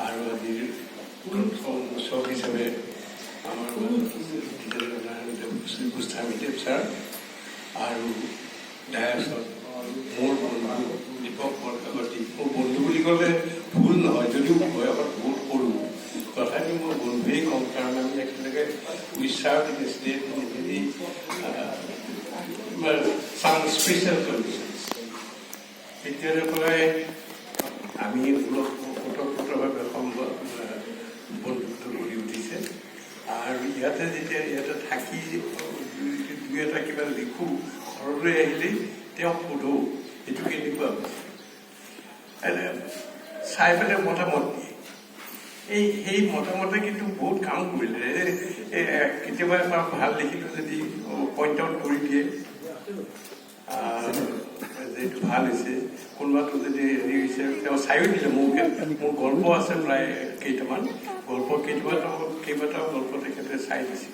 আৰু আজিৰ উৎসৱ হিচাপে আমাৰ গোস্বামীদেৱ ছাৰ আৰু ডায়াছত মোৰ বন্ধু দীপক বৰকাকতী। মোৰ বন্ধু বুলি ক'লে ভুল নহয়, যদিও বয়সত বহুত সৰু, তথাপি মই বন্ধুৱেই কম, কাৰণ আমি একেলগে উইচাৰ স্পেচিয়েল কণ্ডিশ্যনছ তেতিয়াৰে পৰাই আমি ওতঃপ্ৰোতভাৱে বন্ধুত্ব গঢ়ি উঠিছে। আৰু ইয়াতে থাকি দুই এটা কিবা লিখোঁ, ঘৰলৈ আহিলেই তেওঁক সোধোঁ এইটো কেনেকুৱা চাই পেলাই মতামত দিয়ে। সেই মতামতে কিন্তু বহুত কাম কৰিলে। কেতিয়াবা এটা ভাল লিখিলোঁ যদি পইণ্ট আউট কৰি দিয়ে যে এইটো ভাল হৈছে, কোনোবাটো যদি হেৰি হৈছে তেওঁ চায়ো দিলে। মোৰ গল্প আছে প্ৰায় কেইটামান, কেইবাটাও গল্প তেখেতে চাই দিছে।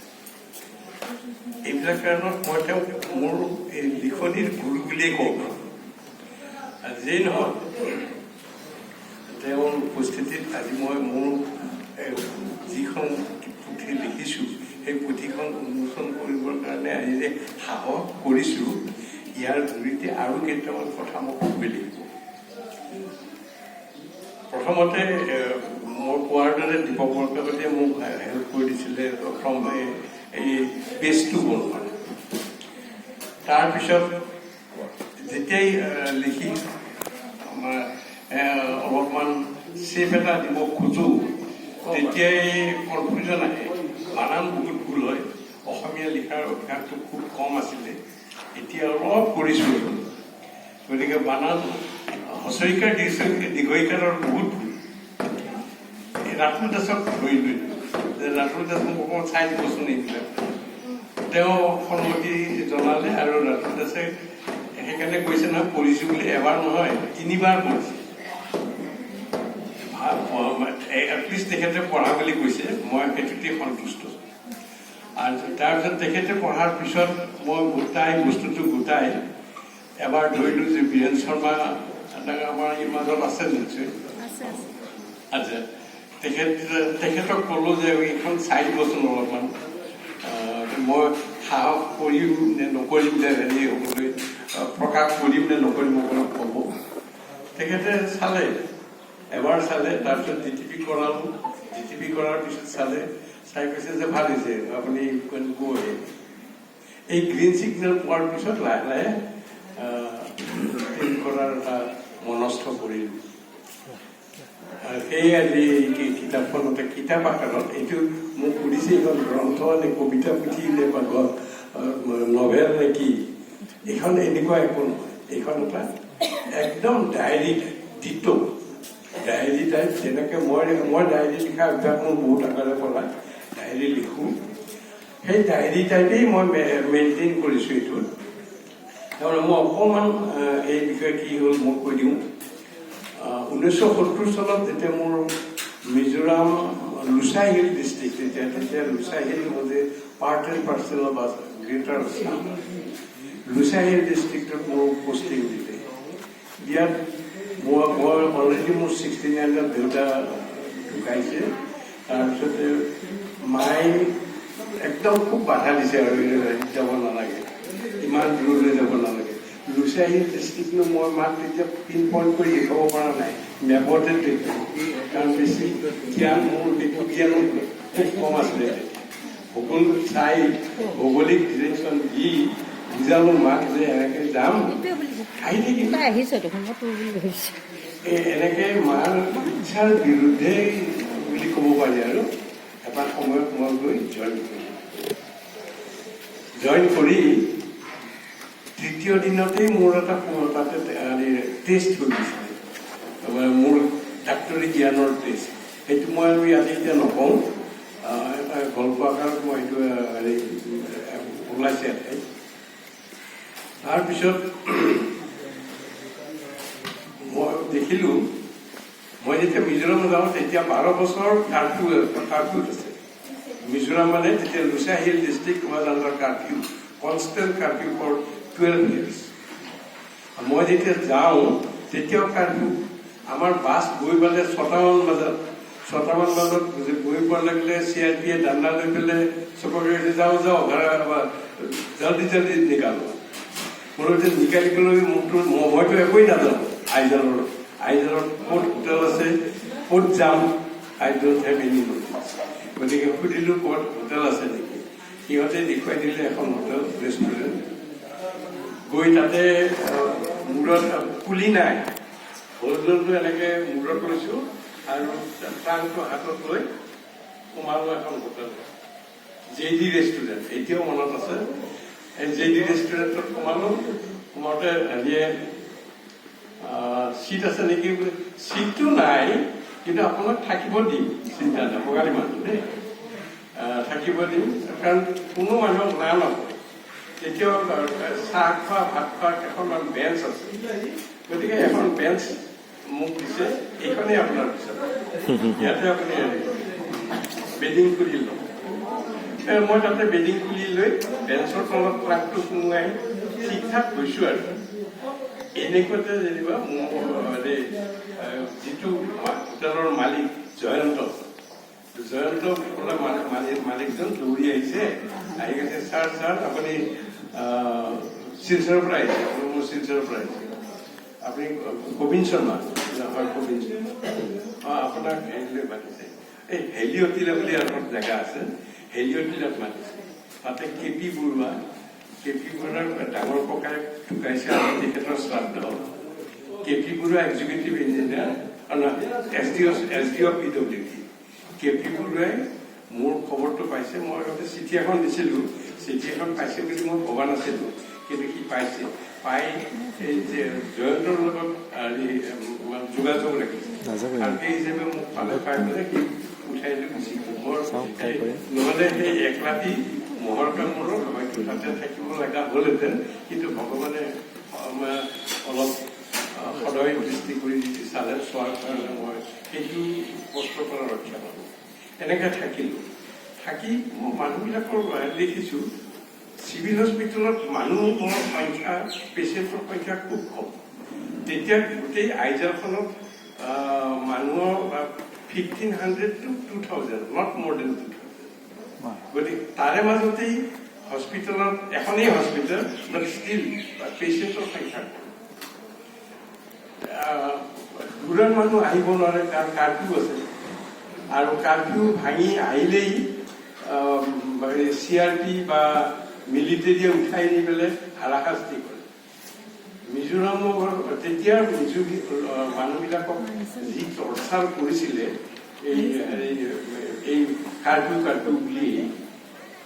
এইবিলাক কাৰণত মই তেওঁক মোৰ এই লিখনিৰ গুৰু বুলিয়েই কওঁ। যিয়েই নহওক, তেওঁৰ উপস্থিতিত আজি মই মোৰ যিখন পুথি লিখিছোঁ সেই পুথিখন উন্মোচন কৰিবৰ কাৰণে আজি যে সাহস কৰিছোঁ, ইয়াৰ জৰিয়তে আৰু কেইটামান কথা মই ক'ব লাগিব। প্ৰথমতে মই কোৱাৰ দৰে দীপক বৰকাকতীয়ে মোক হেল্প কৰি দিছিলে প্ৰথম এই পেজটো বনোৱাৰ। তাৰপিছত যেতিয়াই লিখি আমাৰ অলপমান চেপ এটা দিব খোজোঁ, তেতিয়াই কনফিউজন আহে, বানান বহুত ভুল হয়। অসমীয়া লিখাৰ অভ্যাসটো খুব কম আছিলে, এতিয়া অলপ কৰিছোঁ। গতিকে বানান হচৰিকাৰ দীঘইকাৰৰ বহুত ভুল। ৰাতুল দাসক ধৰি লৈ ৰাতুল দাস মোক অকণমান চাই দিবচোন এইবিলাক, তেওঁ সন্মতি জনালে। আৰু ৰাতুল দাসে সেইকাৰণে কৈছে নহয়, পঢ়িছোঁ বুলি এবাৰ নহয় 3বাৰ পঢ়িছে। এটলিষ্ট তেখেতে পঢ়া বুলি কৈছে, মই সেইটোতে সন্তুষ্ট। আৰু তাৰপিছত তেখেতে পঢ়াৰ পিছত মই বস্তুটো গোটাই এবাৰ ধৰিলোঁ যে বীৰেন শৰ্মা আমাৰ এই মাজত আছে নিশ্চয়, আচ্ছা, তেখেতক ক'লোঁ যে এইখন চাই দিবচোন অলপমান, মই সাহস কৰিম নে নকৰিম, নে হেৰি হ'বলৈ প্ৰকাশ কৰিম নে নকৰিম অকণমান ক'ব। তেখেতে চালে, এবাৰ চালে, তাৰপিছত ডিটিপি কৰালোঁ। ডিটিপি কৰাৰ পিছত চাই কৈছে যে ভাল হৈছে, আপুনি গৈ এই গ্ৰীণ চিগনেল পোৱাৰ পিছত লাহে লাহে কৰাৰ এটা মনস্থ কৰিলোঁ। সেয়ে আজি কিতাপখনতে কিতাপ আকাৰত এইটো মোক সুধিছে, এইখন গ্ৰন্থ নে কবিতা পুথি নে বা নভেল নে কি। এইখন এনেকুৱা একো নহয়, এইখন এটা একদম ডায়েৰী টাইপ, ডায়েৰী টাইপ। যেনেকৈ মই ডায়েৰী লিখা অভ্যাস মোৰ বহুত আগৰে পৰা, ডায়েৰী লিখোঁ। সেই ডায়েৰী টাইপেই মই মেইনটেইন কৰিছোঁ এইটো। তাৰমানে মই অকণমান এই বিষয়ে কি হ'ল মই কৈ দিওঁ। 1970 চনত যেতিয়া মোৰ মিজোৰাম লুচাই হিল ডিষ্ট্ৰিক্ট, তেতিয়া Lushai hill was a part and parcel of greater Assam. Lushai hill ডিষ্ট্ৰিক্টত মোৰ পষ্টিং দিলে। ইয়াত মই অলৰেডি মোৰ 69ত দেউতা ঢুকাইছে। তাৰপিছতে মায়ে একদম খুব বাধা দিছে আৰু যাব নালাগে, ইমান দূৰলৈ যাব নালাগে। লুচাই হিল ডিষ্ট্ৰিক্টনো মই মাক তেতিয়া পিন পইণ্ট কৰি দেখাব পৰা নাই, মেপতে দেখোঁ, কাৰণ বেছি জ্ঞান মোৰ সেইটো জ্ঞানো খুব কম আছিলে। সকলো চাই ভৌগোলিক ডিৰেকশ্যন দি বুজালোঁ মাক যে এনেকৈ যাম, আহি থাকিম। এনেকৈ মাৰ ইচ্ছাৰ বিৰুদ্ধে বুলি ক'ব পাৰি। আৰু এটা সময়ত মই গৈ জইন কৰি তৃতীয় দিনতেই মোৰ এটা তাতে টেষ্ট হৈ গৈছিলে, মোৰ ডাক্তৰী জ্ঞানৰ টেষ্ট। সেইটো মই আৰু ইয়াতে এতিয়া নকওঁ, এটা গল্প আকাৰত মই সেইটো হেৰি ওলাইছে ইয়াতে। তাৰপিছত মই দেখিলোঁ, মই যেতিয়া মিজোৰাম যাওঁ তেতিয়া 12 বছৰ কাৰ্ফিউত আছে। মিজোৰাম মানে তেতিয়া Lushai hill district was under curfew, constant curfew for 12 years। মই যেতিয়া যাওঁ তেতিয়াও কাৰ্ফিউ। আমাৰ বাছ গৈ পালে 6টামান বজাত 6টামান বজাত গৈ পোৱাৰ লাগিলে CRPয়ে দাণ্ডা লৈ পেলাই চবকে যাওঁ জলদি জলদি নিকালো মোৰ নিকালিবলৈ মোকতো মইতো একোৱেই নাজানো আইজালত ক'ত হোটেল আছে ক'ত যাম I don't have any notice. গতিকে সুধিলোঁ ক'ত হোটেল আছে নেকি সিহঁতে দেখুৱাই দিলে এখন হোটেল ৰেষ্টুৰেণ্ট গৈ তাতে মূৰত পুলি নাই হলদলটো এনেকৈ মূৰত লৈছোঁ আৰু ট্ৰাংকটো হাতত লৈ সোমালোঁ এখন হোটেল JD ৰেষ্টুৰেণ্ট এতিয়াও মনত আছে এই JD ৰেষ্টুৰেণ্টত সোমালোঁ সোমাওঁতে হেৰিয়ে চিট আছে নেকি বুলি চিটটো নাই কিন্তু আপোনাক থাকিব দিম চিন্তা নাই বঙালী মানুহ দেই থাকিব দিম কাৰণ কোনো মানুহক না নকয় তেতিয়াও চাহ খোৱা ভাত খোৱা এখনমান বেঞ্চ আছে গতিকে এখন বেঞ্চ মোক দিছে এইখনেই আপোনাৰ পিছত ইয়াতে আপুনি বেডিং খুলি লওক মই তাতে বেডিং খুলি লৈ বেঞ্চৰ তলত ট্ৰাকটো সোমোৱাই ঠিক ঠাক গৈছোঁ আৰু এনেকুৱাতে যেনিবা যিটো হোটেলৰ মালিক জয়ন্ত মালিকজন দৌৰি আহিছে আহি গৈছে ছাৰ আপুনি শিলচৰৰ পৰা আহিছে মোৰ শিলচৰৰ পৰা আহিছে আপুনি কবিন শৰ্মা হয় কবিন শৰ্মা আপোনাক হেৰিলৈ মাতিছে এই হেলিঅ'টিলা বুলি এখন জেগা আছে হেলিঅ'টিলাত মাতিছে তাতে KP বৰুৱাৰ ডাঙৰ ককাই ঢুকাইছে আৰু তেখেতৰ শ্ৰাদ্ধ KP Barua executive engineer SDO PWD KP বৰুৱাই মোৰ খবৰটো পাইছে মই আগতে চিঠি এখন দিছিলোঁ চিঠি এখন পাইছে বুলি মই ভবা নাছিলোঁ কিন্তু সি পাইছে পাই এই যে জয়ন্তৰ লগত যোগাযোগ ৰাখিছে আৰু সেই হিচাপে মোক পালে পাই পেলাই সি উঠাই লৈ গুচি গ'ল মোৰ নহ'লে সেই এক ৰাতি মহৰ কামৰো হয়তো তাতে থাকিব লগা হ'লহেঁতেন কিন্তু ভগৱানে অলপ সদয় দৃষ্টি কৰি চালে চোৱাৰ কাৰণে মই সেইটো কষ্টৰ পৰা ৰক্ষা পালোঁ এনেকৈ থাকিলোঁ থাকি মই মানুহবিলাকৰ দেখিছোঁ চিভিল হস্পিটেলত মানুহৰ সংখ্যা পেচেণ্টৰ সংখ্যা খুব কম তেতিয়া গোটেই আইজাৰখনত মানুহৰ 1500 to 2000 নট মোৰ দেন 2000 গতিকে তাৰে মাজতেই হস্পিটেলত এখনেই হস্পিটেল বাট ষ্টিল পেচেণ্টৰ সংখ্যা দূৰৰ মানুহ আহিব নোৱাৰে কাৰণ কাৰ্ফিউ আছে আৰু কাৰ্ফিউ ভাঙি আহিলেই CRP বা মিলিটেৰীয়ে উঠাই নি পেলাই হাৰাশাস্তি কৰে মিজোৰামৰ তেতিয়া মানুহবিলাকক যি টৰ্চাৰ কৰিছিলে এই কাৰ্ফিউ বুলি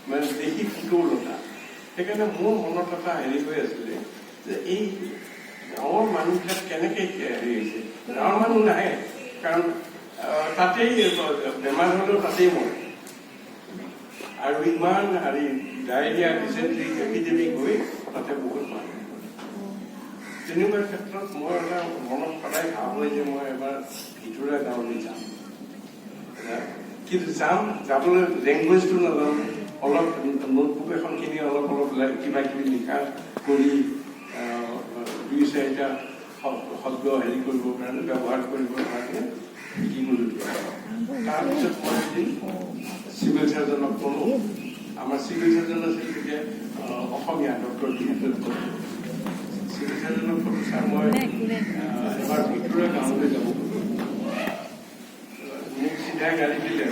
মানে দেখি ফুটৌ লগা সেইকাৰণে মোৰ মনত এটা হেৰি হৈ আছিলে যে এই গাঁৱৰ মানুহবিলাক কেনেকৈ হেৰি হৈছে গাঁৱৰ মানুহ নাহে কাৰণ তাতেই বেমাৰ হ'লেও তাতেই মৰে আৰু ইমান হেৰি ডায়েৰিয়া ডিচেণ্ট্ৰি এপিডেমিক হৈ তাতে বহুত মানুহ তেনেকুৱা ক্ষেত্ৰত মই এটা মনত সদায় ভাব হয় যে মই এবাৰ ভিতৰুৱা গাঁৱলৈ যাম কিন্তু যাবলৈ লেংগুৱেজটো নাজানো অলপ নোটবুক এখন কিনি অলপ কিবা কিবি লিখা কৰি 2-4টা শব্দ হেৰি কৰিবৰ কাৰণে ব্যৱহাৰ কৰিবৰ কাৰণে শিকিবলৈ তাৰপিছত মই এদিন চিভিল চাৰ্জনক ক'লোঁ আমাৰ চিভিল চাৰ্জন আছিল তেতিয়া অসমীয়া ডক্টৰ চিভিল চাৰ্জনক ক'লোঁ ছাৰ মই এবাৰ ভিতৰুৱা গাঁৱলৈ যাব মোক চিধাই গাড়ী দিলে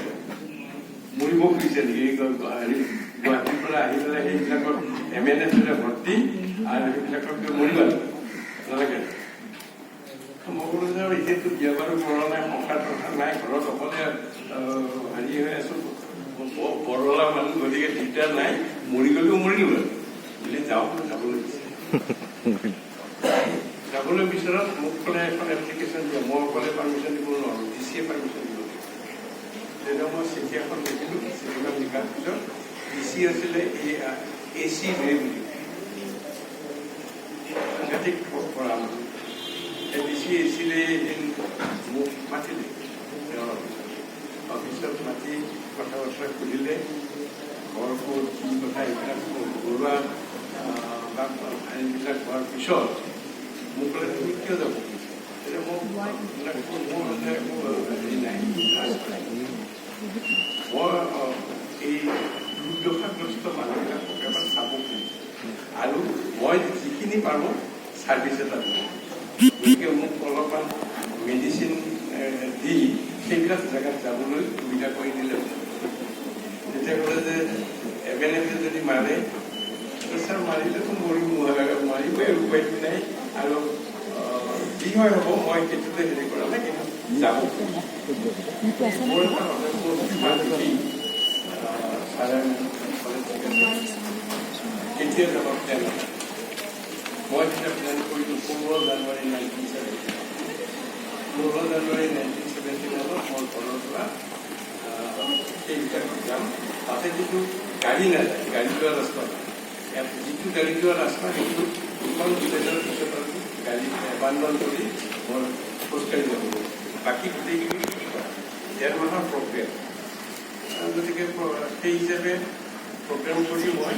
মৰিব খুজিছে নেকি হেৰি গুৱাহাটীৰ পৰা আহি পেলাই সেইবিলাকত MNS ভৰ্তি আৰু সেইবিলাকত মৰিব নালাগে মই ক'লো যে এতিয়াতো বিয়া বাৰু কৰা নাই সংসাৰ টংসাৰ নাই ঘৰত অকলে হেৰি হৈ আছো বৰলা মানুহ গতিকে দিগদাৰ নাই মৰি গ'লেও মৰিলো বুলি যাবলৈ বিচৰাত মোক ক'লে এখন এপ্লিকেশ্যন দিয়ে মই অকলে পাৰ্মিশ্যন দিব নোৱাৰোঁ DCয়ে পাৰ্মিশ্যন দিব তেতিয়া মই চিঠি এখন লিখিলোঁ চিঠিখন লিখাৰ পিছত DC আছিলে AC ৰে বুলি সাংঘাতিক পৰা DC আছিলে এদিন মোক মাতিলে তেওঁৰ অফিচত মাতি কথা বতৰা সুধিলে ঘৰ ক'ত কি কথা এইবিলাক ঘৰুৱা এইবিলাক হোৱাৰ পিছত মোক ক'লে তুমি কিয় যাব এতিয়া মোৰ হেৰি নাই যিখিনি পাৰোঁ ছাৰ্ভিচ এটা দিওঁ। গতিকে মোক অলপমান মেডিচিন দি সেইবিলাক জেগাত যাবলৈ সুবিধা কৰি দিলে। তেতিয়া ক'লে যে এভেইলেবল যদি মাৰে ছাৰ মাৰিলেতো মাৰিবই উপায়টো নাই, আৰু যি হয় হ'ব মই সেইটোতে হেৰি কৰা নাই, কিন্তু যাব কেতিয়া যাব প্লেন। মই যেতিয়া প্লেন কৰিলোঁ 16 জানুৱাৰী 1971 মোৰ ঘৰৰ পৰা সেইবিলাক যাম। তাতে যিটো গাড়ী নাযায়, গাড়ী যোৱা ৰাস্তা নাই। ইয়াত যিটো গাড়ী যোৱা ৰাস্তা সেইটো দুখন ষ্টেজৰ পিছত গাড়ী বান্ধন কৰি মই খোজকাঢ়ি যাব লাগিব। বাকী গোটেইখিনি 1.5 মাহৰ প্ৰগ্ৰেম। গতিকে সেই হিচাপে প্ৰগ্ৰেম কৰি মই